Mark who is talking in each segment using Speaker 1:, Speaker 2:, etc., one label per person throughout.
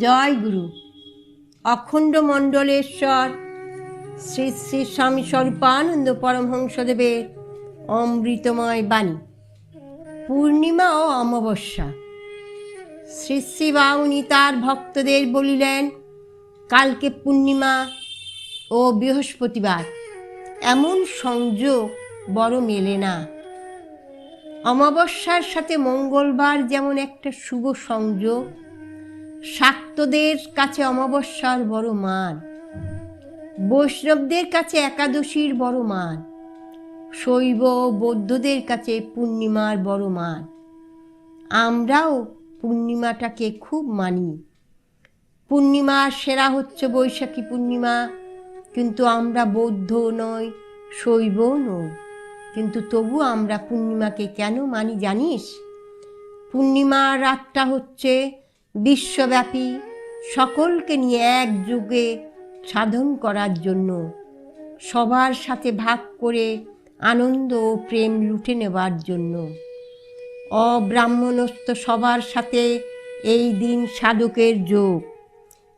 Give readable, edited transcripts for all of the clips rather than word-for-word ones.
Speaker 1: জয় গুরু। অখণ্ড মণ্ডলেশ্বর শ্রী শ্রী স্বামী স্বরূপানন্দ পরমহংসদেবের অমৃতময় বাণী। পূর্ণিমা ও অমাবস্যা। শ্রী শ্রী বাউনি তার ভক্তদের বলিলেন, কালকে পূর্ণিমা ও বৃহস্পতিবার, এমন সংযোগ বড় মেলে না। অমাবস্যার সাথে মঙ্গলবার যেমন একটা শুভ সংযোগ, শাক্তদের কাছে অমাবস্যার বড় মান, বৈষ্ণবদের কাছে একাদশীর বড় মান, শৈব বৌদ্ধদের কাছে পূর্ণিমার বড় মান। আমরাও পূর্ণিমাটাকে খুব মানি। পূর্ণিমার সেরা হচ্ছে বৈশাখী পূর্ণিমা, কিন্তু আমরা বৌদ্ধ নই, শৈবও নই, কিন্তু তবু আমরা পূর্ণিমাকে কেন মানি জানিস? পূর্ণিমার রাতটা হচ্ছে বিশ্বব্যাপী সকলকে নিয়ে একযোগে সাধন করার জন্য, সবার সাথে ভাগ করে আনন্দ ও প্রেম লুটে নেবার জন্য। অব্রাহ্মণস্থ সবার সাথে এই দিন সাধকের যোগ।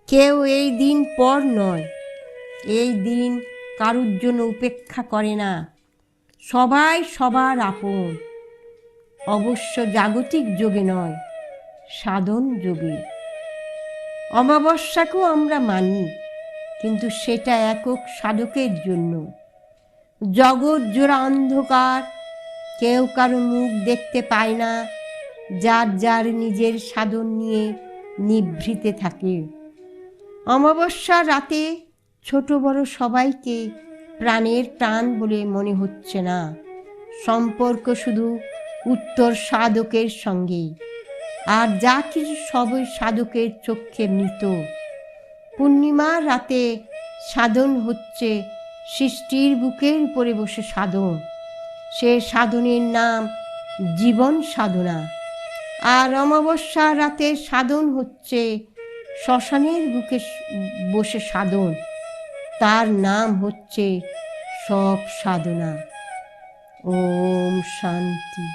Speaker 1: কেউ এই দিন পর নয়, এই দিন কারুর জন্য উপেক্ষা করে না, সবাই সবার আপন। অবশ্য জাগতিক যোগে নয়, সাধন যোগে। অমাবস্যাকেও আমরা মানি, কিন্তু সেটা একক সাধকের জন্য। জগৎ জোড়া অন্ধকার, কেউ কারো মুখ দেখতে পায় না, যার যার নিজের সাধন নিয়ে নিভৃতে থাকে। অমাবস্যার রাতে ছোট বড় সবাইকে প্রাণের প্রাণ বলে মনে হচ্ছে না, সম্পর্ক শুধু উত্তর সাধকের সঙ্গে, আর যা কিছু সবই সাধকের চক্ষে মৃত। পূর্ণিমার রাতে সাধন হচ্ছে সৃষ্টির বুকের উপরে বসে সাধন। সে সাধনের নাম জীবন সাধনা। আর অমাবস্যার রাতে সাধন হচ্ছে শ্মশানের বুকে বসে সাধন, তার নাম হচ্ছে সব সাধনা। ওম শান্তি।